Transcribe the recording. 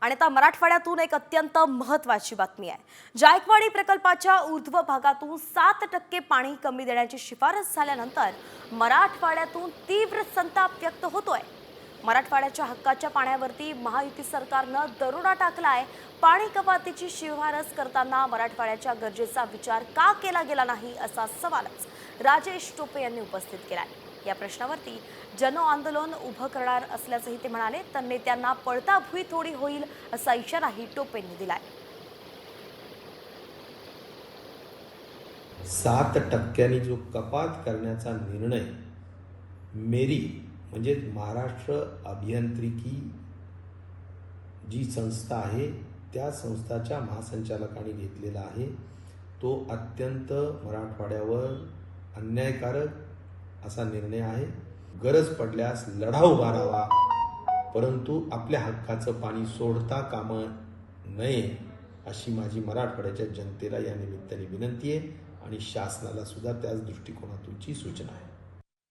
आणि आता मराठवाड्यातून एक अत्यंत महत्त्वाची बातमी आहे। जायकवाडी प्रकल्पाच्या ऊर्ध्व भागातून 7% पाणी कमी देण्याची शिफारस झाल्यानंतर मराठवाड्यातून तीव्र संताप व्यक्त होतोय। मराठवाड्याच्या हक्काच्या पाण्यावरती महायुती सरकारनं दरोडा टाकलाय। पाणी कपातीची शिफारस करताना मराठवाड्याच्या गरजेचा विचार का केला गेला नाही असा सवालच राजेश टोपे यांनी उपस्थित केलाय। या प्रश्नावरती जन आंदोलन उभं करणार असल्याचंही ते म्हणाले। तर नेत्यांना पळता भुई थोडी होईल असा इशाराही टोपेंनी दिलाय। 7% जो कपात करण्याचा निर्णय मेरी म्हणजे महाराष्ट्र अभियांत्रिकी जी संस्था आहे त्या संस्थाच्या महासंचालकांनी घेतलेला आहे, तो अत्यंत मराठवाड्यावर अन्यायकारक असा निर्णय आहे। गरज पडल्यास लढा उभारावा, परंतु आपल्या हक्काचं पाणी सोडता कामा नये अशी माझी मराठवाड्याच्या जनतेला या निमित्ताने विनंती आहे आणि शासनाला सुद्धा त्याच दृष्टिकोनातूनची सूचना आहे।